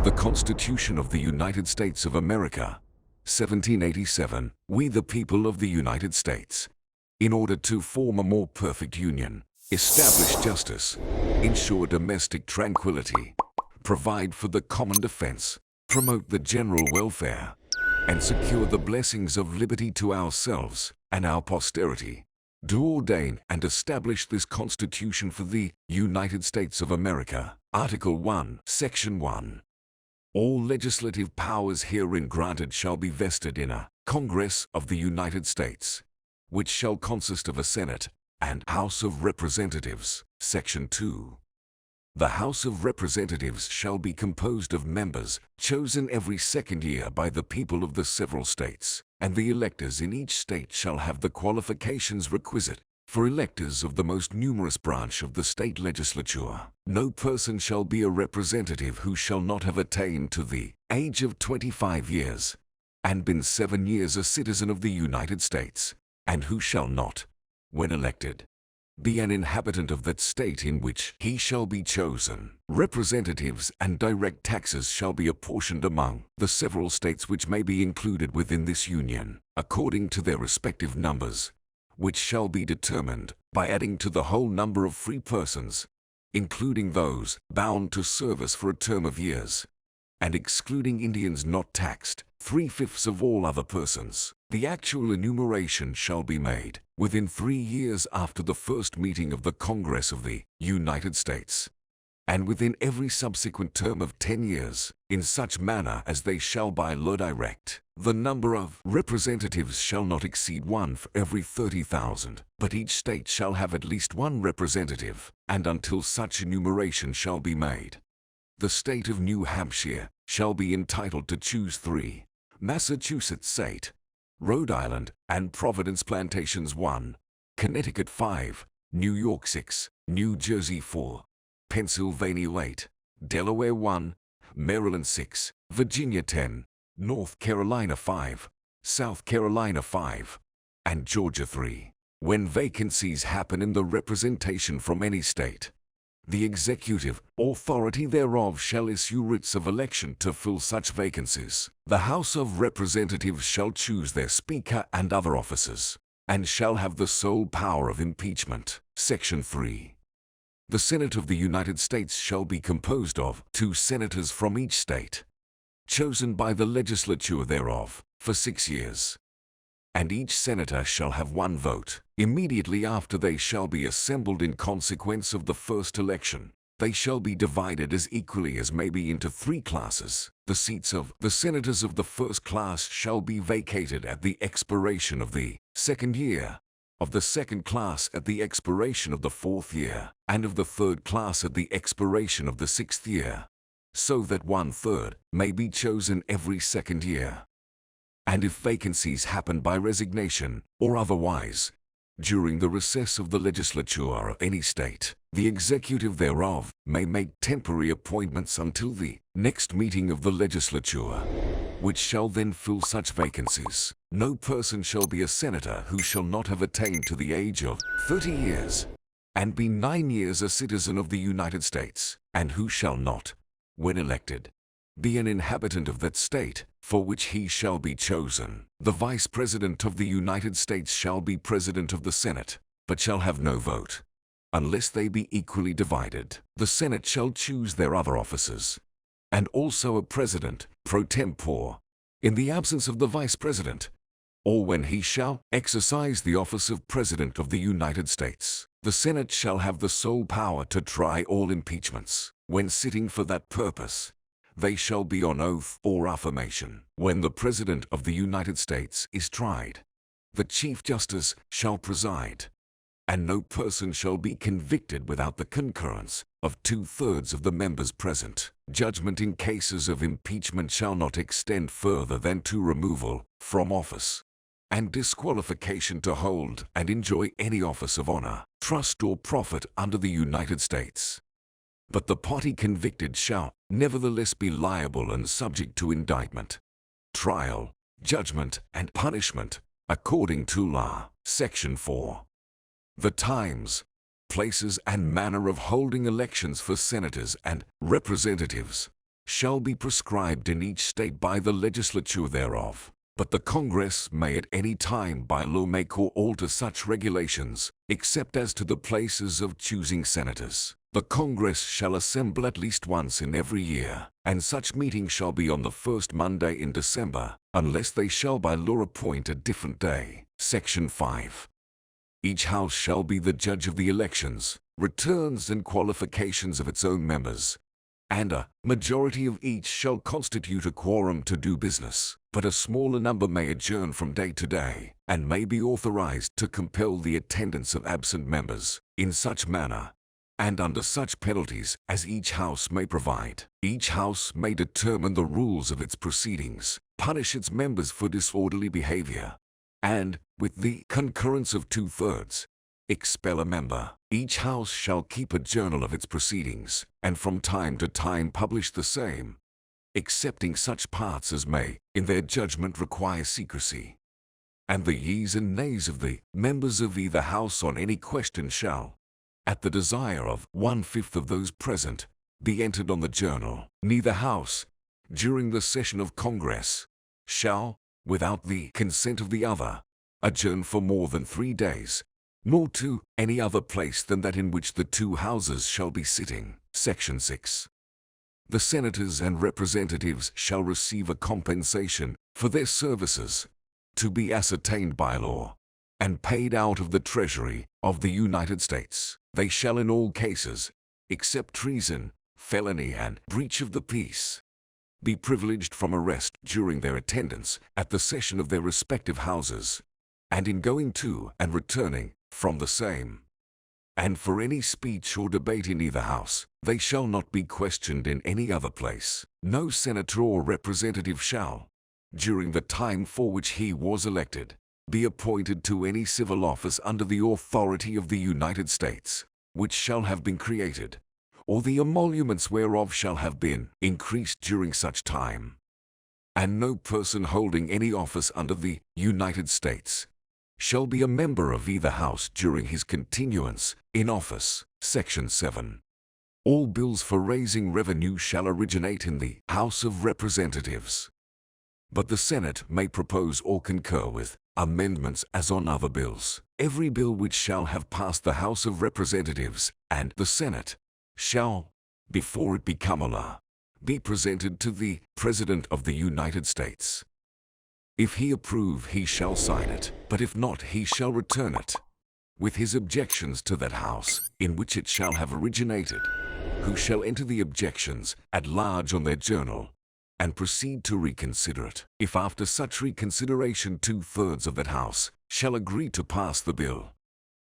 The Constitution of the United States of America, 1787. We the people of the United States, in order to form a more perfect union, establish justice, ensure domestic tranquility, provide for the common defense, promote the general welfare, and secure the blessings of liberty to ourselves and our posterity, do ordain and establish this Constitution for the United States of America. Article 1, Section 1. All legislative powers herein granted shall be vested in a Congress of the United States, which shall consist of a Senate and House of Representatives. Section 2. The House of Representatives shall be composed of members chosen every second year by the people of the several states, and the electors in each state shall have the qualifications requisite for electors of the most numerous branch of the state legislature. No person shall be a representative who shall not have attained to the age of 25 years, and been 7 years a citizen of the United States, and who shall not, when elected, be an inhabitant of that state in which he shall be chosen. Representatives and direct taxes shall be apportioned among the several states which may be included within this union, according to their respective numbers, which shall be determined by adding to the whole number of free persons, including those bound to service for a term of years, and excluding Indians not taxed, 3/5 of all other persons. The actual enumeration shall be made within 3 years after the first meeting of the Congress of the United States, and within every subsequent term of 10 years, in such manner as they shall by law direct. The number of representatives shall not exceed 1 for every 30,000, but each state shall have at least 1 representative, and until such enumeration shall be made, the state of New Hampshire shall be entitled to choose 3, Massachusetts 8, Rhode Island and Providence Plantations 1, Connecticut 5, New York 6, New Jersey 4, Pennsylvania 8, Delaware 1, Maryland 6, Virginia 10, North Carolina 5, South Carolina 5, and Georgia 3. When vacancies happen in the representation from any state, the executive authority thereof shall issue writs of election to fill such vacancies. The House of Representatives shall choose their Speaker and other officers, and shall have the sole power of impeachment. Section 3. The Senate of the United States shall be composed of 2 senators from each state, chosen by the legislature thereof, for 6 years. And each senator shall have 1 vote. Immediately after they shall be assembled in consequence of the first election, they shall be divided as equally as may be into 3 classes. The seats of the senators of the first class shall be vacated at the expiration of the second year, of the second class at the expiration of the 4th year, and of the third class at the expiration of the 6th year, so that 1/3 may be chosen every second year. And if vacancies happen by resignation or otherwise, during the recess of the legislature of any state, the executive thereof may make temporary appointments until the next meeting of the legislature, which shall then fill such vacancies. No person shall be a senator who shall not have attained to the age of 30 years, and be 9 years a citizen of the United States, and who shall not, when elected, be an inhabitant of that state for which he shall be chosen. The Vice President of the United States shall be President of the Senate, but shall have no vote, unless they be equally divided. The Senate shall choose their other officers, and also a President pro tempore, in the absence of the Vice President, or when he shall exercise the office of President of the United States. The Senate shall have the sole power to try all impeachments. When sitting for that purpose, they shall be on oath or affirmation. When the President of the United States is tried, the Chief Justice shall preside, and no person shall be convicted without the concurrence of 2/3 of the members present. Judgment in cases of impeachment shall not extend further than to removal from office, and disqualification to hold and enjoy any office of honor, trust, or profit under the United States. But the party convicted shall nevertheless be liable and subject to indictment, trial, judgment, and punishment, according to law. Section 4. The times, places, and manner of holding elections for senators and representatives. shall be prescribed in each state by the legislature thereof. But the Congress may at any time by law make or alter such regulations, except as to the places of choosing senators. The Congress shall assemble at least once in every year, and such meeting shall be on the first Monday in December, unless they shall by law appoint a different day. Section 5. Each house shall be the judge of the elections, returns and qualifications of its own members, and a majority of each shall constitute a quorum to do business, but a smaller number may adjourn from day to day, and may be authorized to compel the attendance of absent members, in such manner, and under such penalties as each house may provide. Each house may determine the rules of its proceedings, punish its members for disorderly behavior, and, with the concurrence of 2/3, expel a member. Each house shall keep a journal of its proceedings, and from time to time publish the same, excepting such parts as may, in their judgment, require secrecy. And the yeas and nays of the members of either house on any question shall, at the desire of 1/5 of those present, be entered on the journal. Neither house, during the session of Congress, shall, without the consent of the other, adjourn for more than 3 days, nor to any other place than that in which the two houses shall be sitting. Section 6. The senators and representatives shall receive a compensation for their services, to be ascertained by law, and paid out of the Treasury of the United States. They shall in all cases, except treason, felony, and breach of the peace, be privileged from arrest during their attendance at the session of their respective houses, and in going to and returning from the same. And for any speech or debate in either house, they shall not be questioned in any other place. No senator or representative shall, during the time for which he was elected, be appointed to any civil office under the authority of the United States, which shall have been created, or the emoluments whereof shall have been increased during such time. And no person holding any office under the United States shall be a member of either house during his continuance in office. Section 7. All bills for raising revenue shall originate in the House of Representatives, but the Senate may propose or concur with amendments as on other bills. Every bill which shall have passed the House of Representatives and the Senate shall, before it become a law, be presented to the President of the United States. If he approve, he shall sign it, but if not, he shall return it, with his objections to that house in which it shall have originated, who shall enter the objections at large on their journal, and proceed to reconsider it. If after such reconsideration 2/3 of that house shall agree to pass the bill,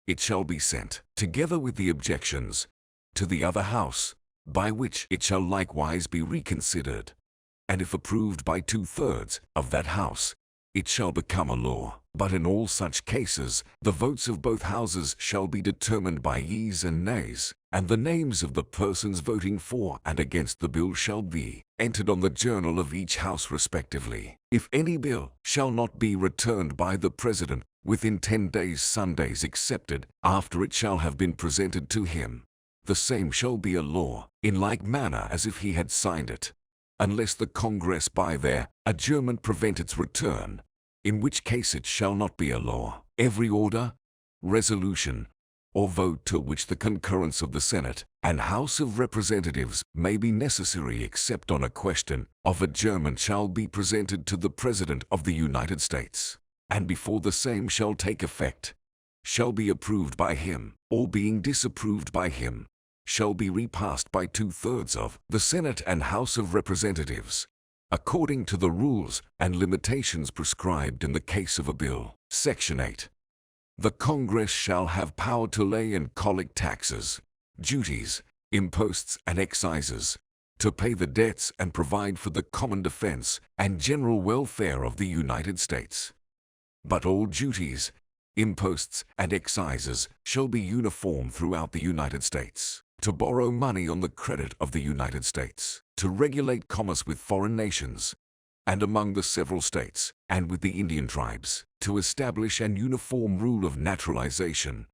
it shall be sent, together with the objections, to the other house, by which it shall likewise be reconsidered, and if approved by 2/3 of that house, it shall become a law. But in all such cases, the votes of both houses shall be determined by yeas and nays, and the names of the persons voting for and against the bill shall be entered on the journal of each house respectively. If any bill shall not be returned by the President within 10 days, Sundays excepted, after it shall have been presented to him, the same shall be a law, in like manner as if he had signed it, unless the Congress by their adjournment prevent its return, in which case it shall not be a law. Every order, resolution, or vote to which the concurrence of the Senate and House of Representatives may be necessary except on a question of adjournment shall be presented to the President of the United States, and before the same shall take effect, shall be approved by him, or being disapproved by him, shall be repassed by 2/3 of the Senate and House of Representatives, according to the rules and limitations prescribed in the case of a bill. Section 8. The Congress shall have power to lay and collect taxes, duties, imposts, and excises, to pay the debts and provide for the common defense and general welfare of the United States. But all duties, imposts, and excises shall be uniform throughout the United States. To borrow money on the credit of the United States, to regulate commerce with foreign nations, and among the several states, and with the Indian tribes, to establish an uniform rule of naturalization,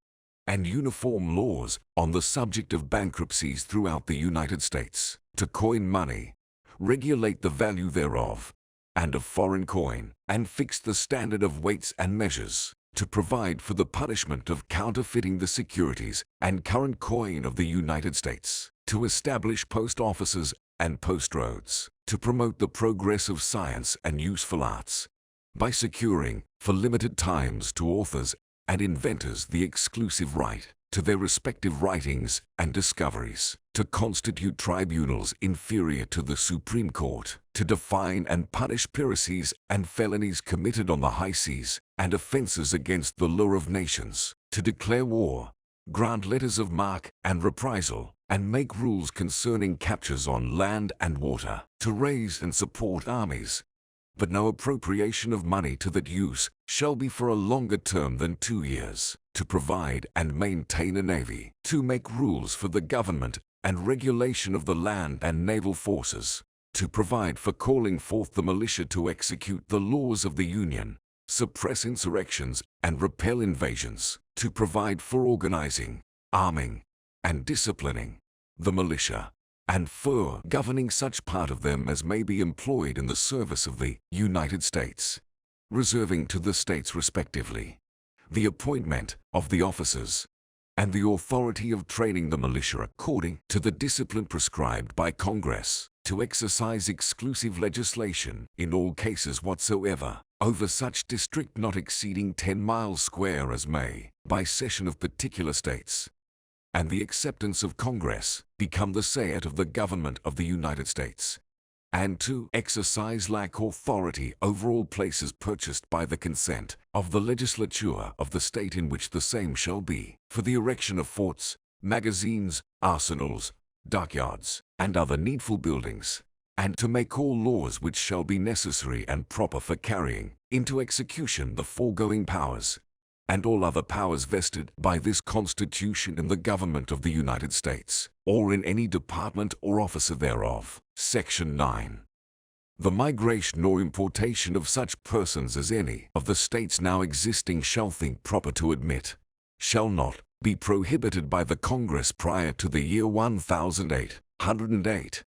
and uniform laws on the subject of bankruptcies throughout the United States, to coin money, regulate the value thereof, and of foreign coin, and fix the standard of weights and measures, to provide for the punishment of counterfeiting the securities and current coin of the United States, to establish post offices and post roads, to promote the progress of science and useful arts, by securing, for limited times to authors and inventors the exclusive right to their respective writings and discoveries, to constitute tribunals inferior to the Supreme Court, to define and punish piracies and felonies committed on the high seas and offenses against the law of nations, to declare war, grant letters of marque and reprisal, and make rules concerning captures on land and water, to raise and support armies, but no appropriation of money to that use shall be for a longer term than 2 years, to provide and maintain a navy, to make rules for the government and regulation of the land and naval forces, to provide for calling forth the militia to execute the laws of the Union, suppress insurrections and repel invasions, to provide for organizing, arming, and disciplining the militia, and for governing such part of them as may be employed in the service of the United States, reserving to the states respectively the appointment of the officers and the authority of training the militia according to the discipline prescribed by Congress, to exercise exclusive legislation in all cases whatsoever over such district not exceeding 10 miles square as may, by session of particular states, and the acceptance of Congress, become the say of the government of the United States, and to exercise like authority over all places purchased by the consent of the legislature of the state in which the same shall be, for the erection of forts, magazines, arsenals, dockyards, and other needful buildings, and to make all laws which shall be necessary and proper for carrying into execution the foregoing powers, and all other powers vested by this Constitution in the government of the United States, or in any department or officer thereof. Section 9. The migration or importation of such persons as any of the states now existing shall think proper to admit, shall not be prohibited by the Congress prior to the year 1808,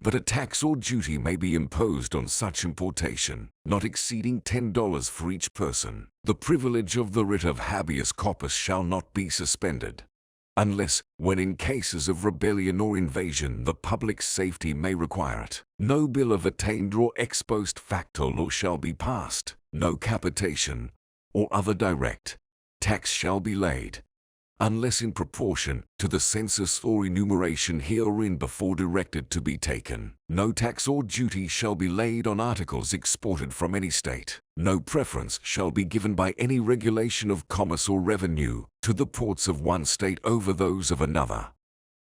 but a tax or duty may be imposed on such importation, not exceeding $10 for each person. The privilege of the writ of habeas corpus shall not be suspended, unless when in cases of rebellion or invasion the public safety may require it. No bill of attainder or ex post facto law shall be passed. No capitation or other direct tax shall be laid, unless in proportion to the census or enumeration herein before directed to be taken. No tax or duty shall be laid on articles exported from any state. No preference shall be given by any regulation of commerce or revenue to the ports of one state over those of another.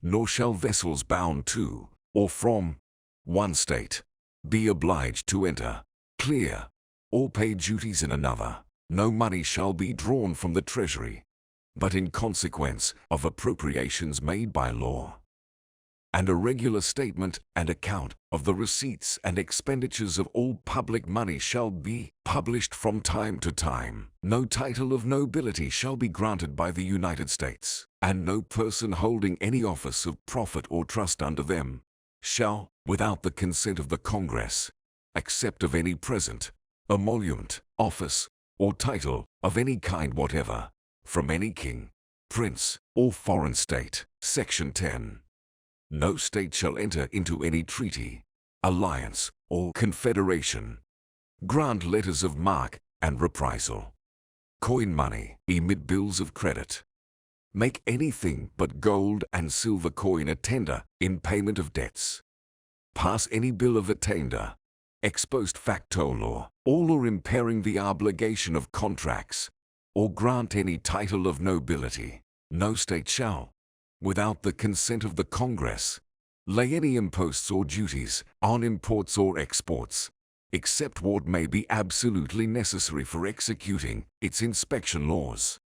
Nor shall vessels bound to or from one state be obliged to enter, clear, or pay duties in another. No money shall be drawn from the treasury, but in consequence of appropriations made by law. And a regular statement and account of the receipts and expenditures of all public money shall be published from time to time. No title of nobility shall be granted by the United States, and no person holding any office of profit or trust under them shall, without the consent of the Congress, accept of any present, emolument, office, or title of any kind whatever, from any king, prince, or foreign state. Section 10. No state shall enter into any treaty, alliance, or confederation, grant letters of marque and reprisal, coin money, emit bills of credit, make anything but gold and silver coin a tender in payment of debts, pass any bill of attainder, ex post facto law, all or impairing the obligation of contracts, or grant any title of nobility. No state shall, without the consent of the Congress, lay any imposts or duties on imports or exports, except what may be absolutely necessary for executing its inspection laws.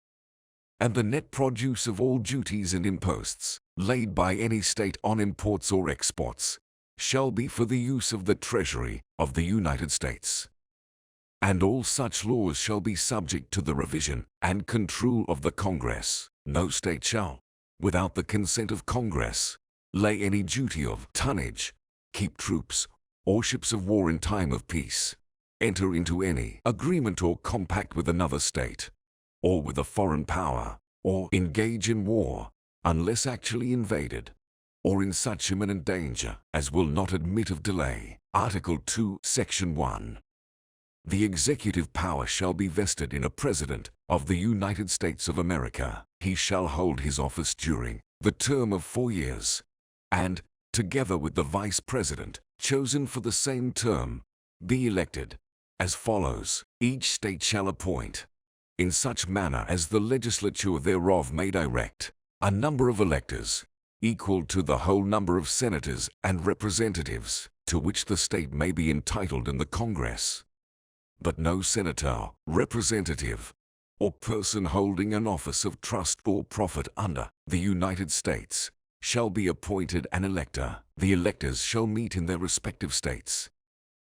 And the net produce of all duties and imposts laid by any state on imports or exports shall be for the use of the Treasury of the United States. And all such laws shall be subject to the revision and control of the Congress. No state shall, without the consent of Congress, lay any duty of tonnage, keep troops, or ships of war in time of peace, enter into any agreement or compact with another state, or with a foreign power, or engage in war, unless actually invaded, or in such imminent danger as will not admit of delay. Article 2, Section 1. The executive power shall be vested in a President of the United States of America. He shall hold his office during the term of 4 years, and, together with the Vice President, chosen for the same term, be elected, as follows. Each state shall appoint, in such manner as the legislature thereof may direct, a number of electors, equal to the whole number of senators and representatives, to which the state may be entitled in the Congress. But no senator, representative, or person holding an office of trust or profit under the United States shall be appointed an elector. The electors shall meet in their respective states,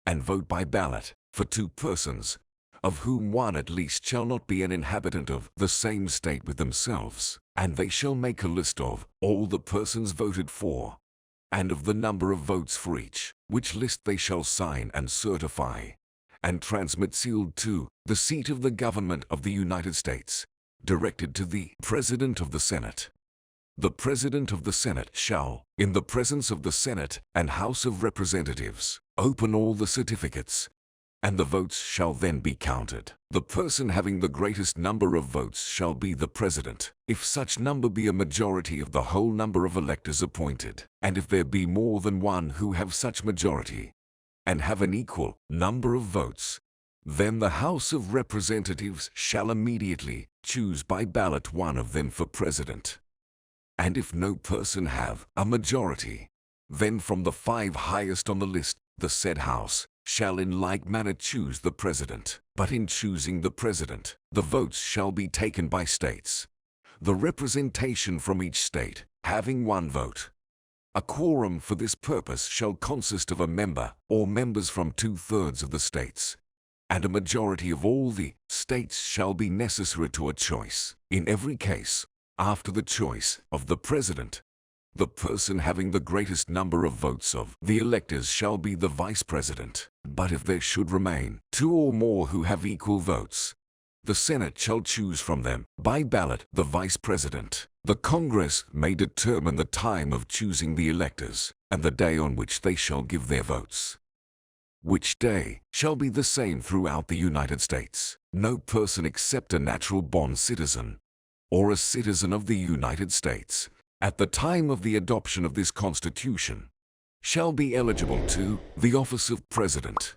and vote by ballot for 2 persons, of whom one at least shall not be an inhabitant of the same state with themselves, and they shall make a list of all the persons voted for, and of the number of votes for each, which list they shall sign and certify, and transmit sealed to the seat of the government of the United States, directed to the President of the Senate. The President of the Senate shall, in the presence of the Senate and House of Representatives, open all the certificates, and the votes shall then be counted. The person having the greatest number of votes shall be the President, if such number be a majority of the whole number of electors appointed, and if there be more than one who have such majority, and have an equal number of votes, then the House of Representatives shall immediately choose by ballot one of them for President. And if no person have a majority, then from the 5 highest on the list, the said House shall in like manner choose the President. But in choosing the President, the votes shall be taken by states, the representation from each state having 1 vote. A quorum for this purpose shall consist of a member or members from 2/3 of the states, and a majority of all the states shall be necessary to a choice. In every case, after the choice of the President, the person having the greatest number of votes of the electors shall be the Vice President. But if there should remain 2 or more who have equal votes, the Senate shall choose from them by ballot the Vice President. The Congress may determine the time of choosing the electors, and the day on which they shall give their votes, which day shall be the same throughout the United States. No person except a natural-born citizen, or a citizen of the United States, at the time of the adoption of this Constitution, shall be eligible to the office of President.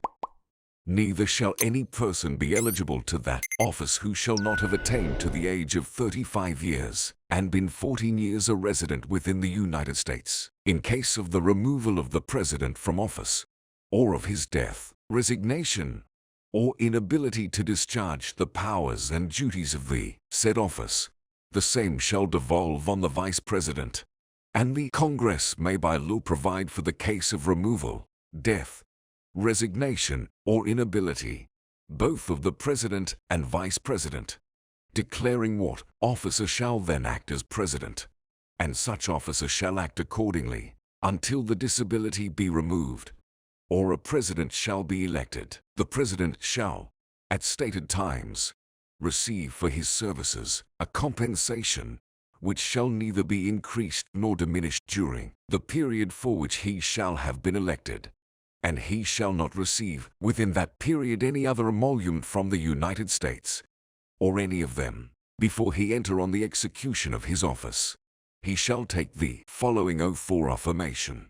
Neither shall any person be eligible to that office who shall not have attained to the age of 35 years and been 14 years a resident within the United States. In case of the removal of the President from office, or of his death, resignation, or inability to discharge the powers and duties of the said office, the same shall devolve on the Vice President, and the Congress may by law provide for the case of removal, death, resignation, or inability, both of the President and Vice President, declaring what officer shall then act as President, and such officer shall act accordingly, until the disability be removed, or a President shall be elected. The President shall, at stated times, receive for his services a compensation which shall neither be increased nor diminished during the period for which he shall have been elected, and he shall not receive within that period any other emolument from the United States, or any of them, before he enter on the execution of his office. He shall take the following oath or affirmation.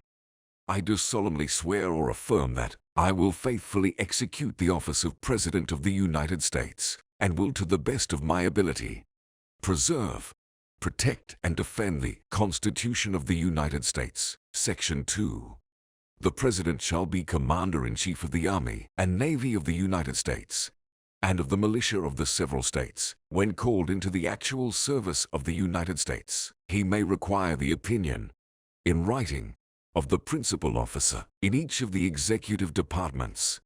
I do solemnly swear or affirm that I will faithfully execute the office of President of the United States, and will to the best of my ability preserve, protect, and defend the Constitution of the United States. Section 2. The President shall be Commander-in-Chief of the Army and Navy of the United States, and of the militia of the several states. When called into the actual service of the United States, he may require the opinion, in writing, of the principal officer in each of the executive departments,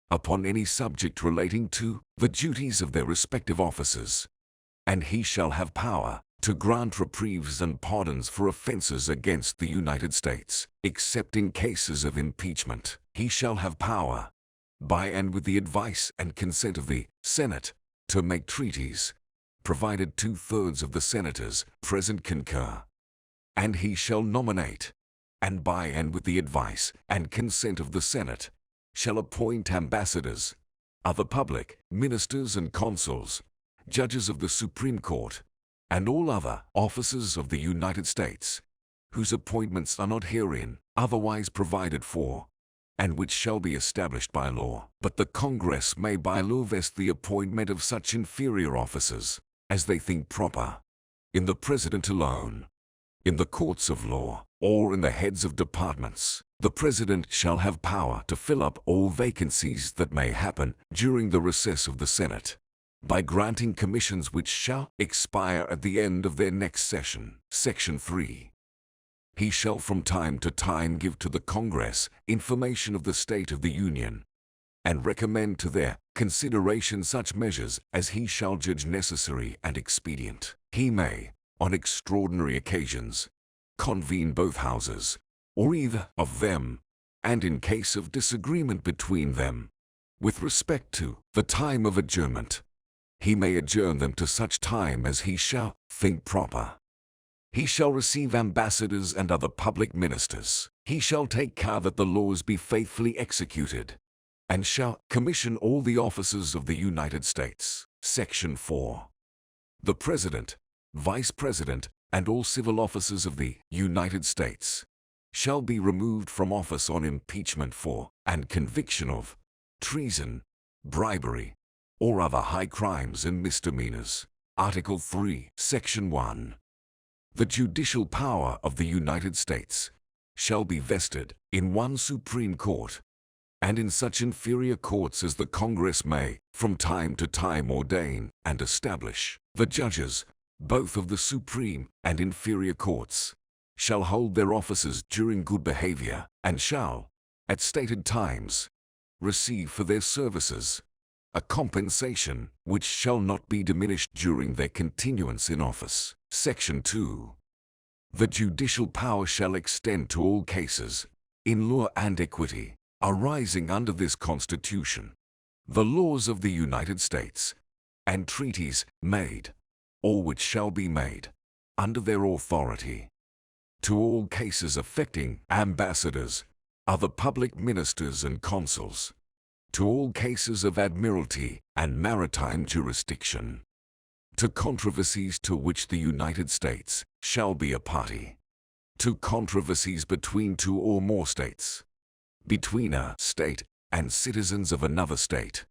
upon any subject relating to the duties of their respective officers, and he shall have power to grant reprieves and pardons for offenses against the United States, except in cases of impeachment. He shall have power, by and with the advice and consent of the Senate, to make treaties, provided 2/3 of the senators present concur. And he shall nominate, and by and with the advice and consent of the Senate, shall appoint ambassadors, other public ministers and consuls, judges of the Supreme Court, and all other officers of the United States, whose appointments are not herein otherwise provided for, and which shall be established by law. But the Congress may by law vest the appointment of such inferior officers, as they think proper, in the President alone, in the courts of law, or in the heads of departments. The President shall have power to fill up all vacancies that may happen during the recess of the Senate, by granting commissions which shall expire at the end of their next session. Section 3. He shall from time to time give to the Congress information of the state of the Union, and recommend to their consideration such measures as he shall judge necessary and expedient. He may, on extraordinary occasions, convene both houses, or either of them, and in case of disagreement between them, with respect to the time of adjournment, he may adjourn them to such time as he shall think proper. He shall receive ambassadors and other public ministers. He shall take care that the laws be faithfully executed, and shall commission all the officers of the United States. Section 4. The President, Vice President, and all civil officers of the United States shall be removed from office on impeachment for, and conviction of, treason, bribery, or other high crimes and misdemeanors. Article 3, Section 1. The judicial power of the United States shall be vested in one Supreme Court, and in such inferior courts as the Congress may, from time to time, ordain and establish. The judges, both of the Supreme and inferior courts, shall hold their offices during good behavior, and shall, at stated times, receive for their services a compensation which shall not be diminished during their continuance in office. Section 2. The judicial power shall extend to all cases, in law and equity, arising under this Constitution, the laws of the United States, and treaties made, or which shall be made, under their authority. To all cases affecting ambassadors, other public ministers and consuls. To all cases of admiralty and maritime jurisdiction. To controversies to which the United States shall be a party. To controversies between two or more states. Between a state and citizens of another state.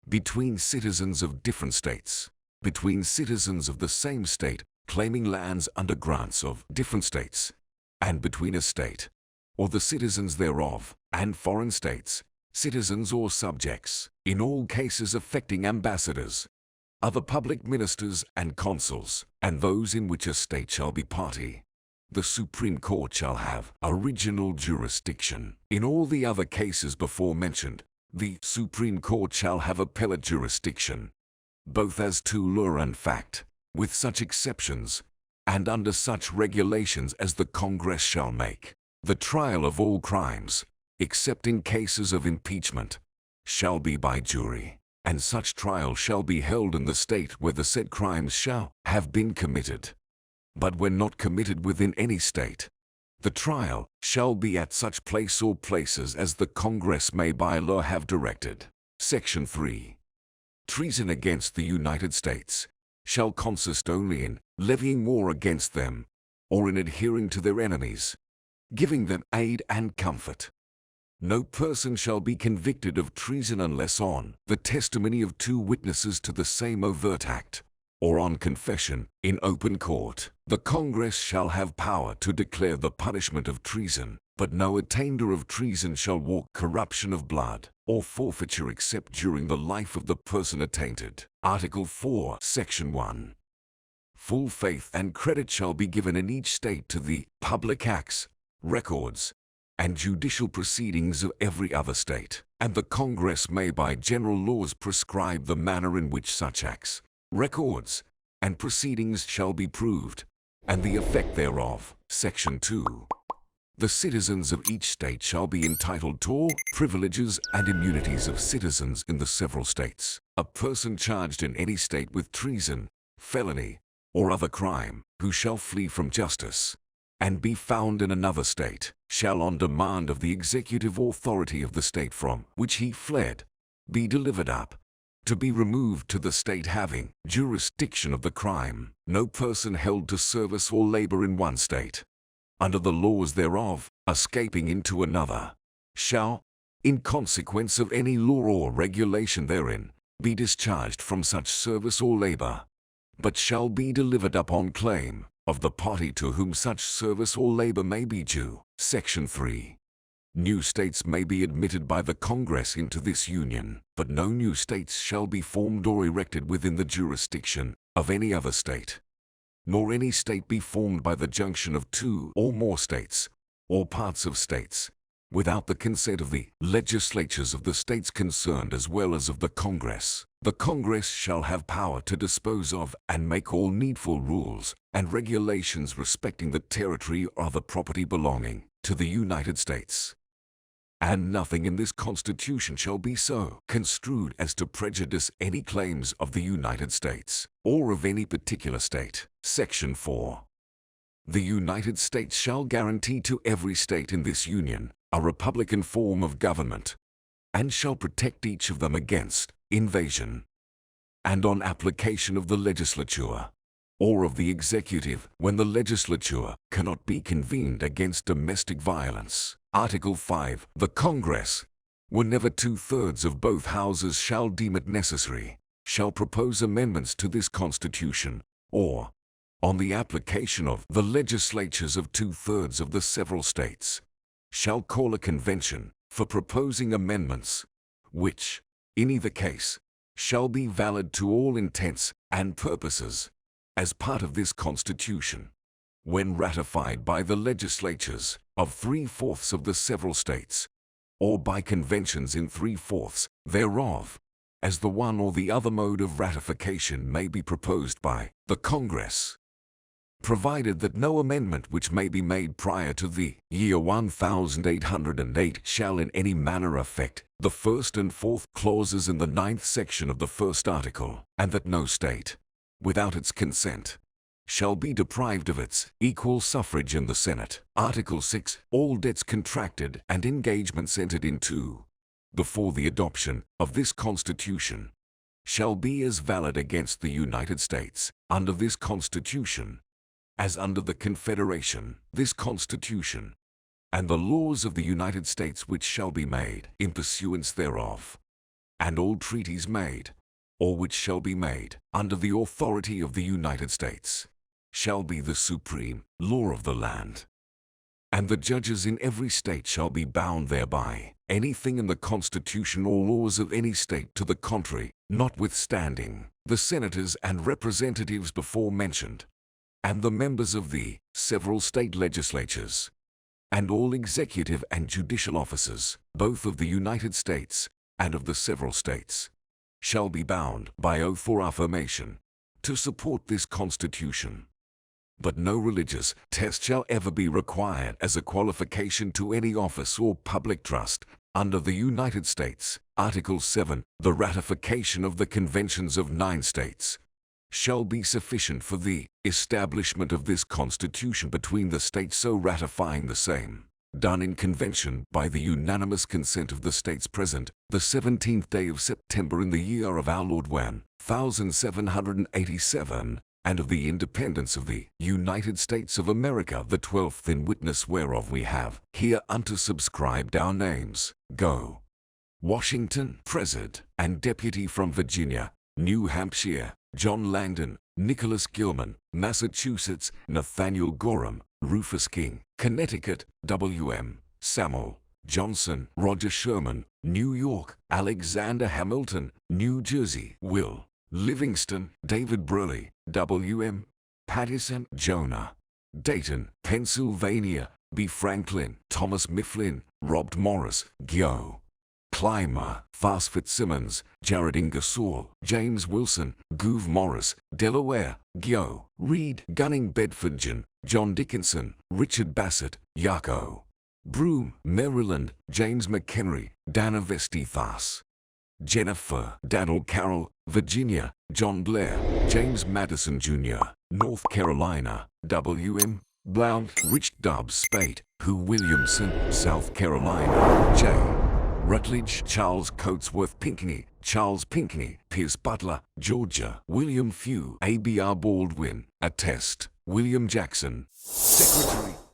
Between citizens of different states. Between citizens of the same state claiming lands under grants of different states. And between a state, or the citizens thereof, and foreign states, citizens or subjects. In all cases affecting ambassadors, other public ministers and consuls, and those in which a state shall be party, the Supreme Court shall have original jurisdiction. In all the other cases before mentioned, the Supreme Court shall have appellate jurisdiction, both as to law and fact, with such exceptions, and under such regulations as the Congress shall make. The trial of all crimes, except in cases of impeachment, shall be by jury, and such trial shall be held in the state where the said crimes shall have been committed. But when not committed within any state, the trial shall be at such place or places as the Congress may by law have directed. Section 3. Treason against the United States shall consist only in levying war against them, or in adhering to their enemies, giving them aid and comfort. No person shall be convicted of treason unless on the testimony of 2 witnesses to the same overt act, or on confession in open court. The Congress shall have power to declare the punishment of treason, but no attainder of treason shall walk corruption of blood, or forfeiture except during the life of the person attainted. Article 4, Section 1. Full faith and credit shall be given in each state to the public acts, records, and judicial proceedings of every other state, and the Congress may by general laws prescribe the manner in which such acts, records, and proceedings shall be proved, and the effect thereof. Section 2. The citizens of each state shall be entitled to all privileges and immunities of citizens in the several states. A person charged in any state with treason, felony, or other crime, who shall flee from justice, and be found in another state, shall on demand of the executive authority of the state from which he fled, be delivered up, to be removed to the state having jurisdiction of the crime. No person held to service or labor in one state, under the laws thereof, escaping into another, shall, in consequence of any law or regulation therein, be discharged from such service or labor, but shall be delivered up on claim of the party to whom such service or labor may be due. Section 3. New states may be admitted by the Congress into this Union, but no new states shall be formed or erected within the jurisdiction of any other state, nor any state be formed by the junction of two or more states, or parts of states, without the consent of the legislatures of the states concerned as well as of the Congress. The Congress shall have power to dispose of and make all needful rules and regulations respecting the territory or the property belonging to the United States. And nothing in this Constitution shall be so construed as to prejudice any claims of the United States or of any particular state. Section 4. The United States shall guarantee to every state in this Union a republican form of government, and shall protect each of them against invasion, and on application of the legislature or of the executive when the legislature cannot be convened against domestic violence. Article 5. The Congress, whenever 2/3 of both houses shall deem it necessary, shall propose amendments to this Constitution, or, on the application of the legislatures of 2/3 of the several states, shall call a convention for proposing amendments, which, in either case, shall be valid to all intents and purposes, as part of this Constitution, when ratified by the legislatures of 3/4 of the several states, or by conventions in 3/4 thereof, as the one or the other mode of ratification may be proposed by the Congress, provided that no amendment which may be made prior to the year 1808 shall in any manner affect the 1st and 4th clauses in the 9th section of the 1st article, and that no state, without its consent, shall be deprived of its equal suffrage in the Senate. Article 6. All debts contracted and engagements entered into before the adoption of this Constitution shall be as valid against the United States under this Constitution as under the Confederation. This Constitution and the laws of the United States which shall be made in pursuance thereof, and all treaties made or which shall be made under the authority of the United States, shall be the supreme law of the land, and the judges in every state shall be bound thereby. Anything in the Constitution or laws of any state to the contrary, notwithstanding, the senators and representatives before mentioned, and the members of the several state legislatures, and all executive and judicial officers, both of the United States and of the several states, shall be bound by oath or affirmation to support this Constitution. But no religious test shall ever be required as a qualification to any office or public trust under the United States. Article 7. The ratification of the conventions of 9 states shall be sufficient for the establishment of this Constitution between the states so ratifying the same, done in convention by the unanimous consent of the states present, the 17th day of September in the year of our Lord 1787, and of the independence of the United States of America the 12th, in witness whereof we have hereunto subscribed our names. Go. Washington, President and Deputy from Virginia, New Hampshire, John Langdon, Nicholas Gilman, Massachusetts, Nathaniel Gorham, Rufus King, Connecticut, W.M. Samuel Johnson, Roger Sherman, New York, Alexander Hamilton, New Jersey, Will Livingston, David Burley, W.M. Pattison, Jonah, Dayton, Pennsylvania, B. Franklin, Thomas Mifflin, Robert Morris, Gyo. Clymer, Fast Fitzsimmons, Jared Ingersoll, James Wilson, Goove Morris, Delaware, Gyo, Reed, Gunning Bedfordshire, John Dickinson, Richard Bassett, Yako. Broome, Maryland, James McHenry, Dana Vestithas. Jennifer, Daniel Carroll, Virginia, John Blair, James Madison Jr., North Carolina, W.M. Blount, Rich Dobbs Spate, Hugh Williamson, South Carolina, J. Rutledge, Charles Coatsworth Pinckney, Charles Pinckney, Pierce Butler, Georgia, William Few, A.B.R. Baldwin, Attest, William Jackson. Secretary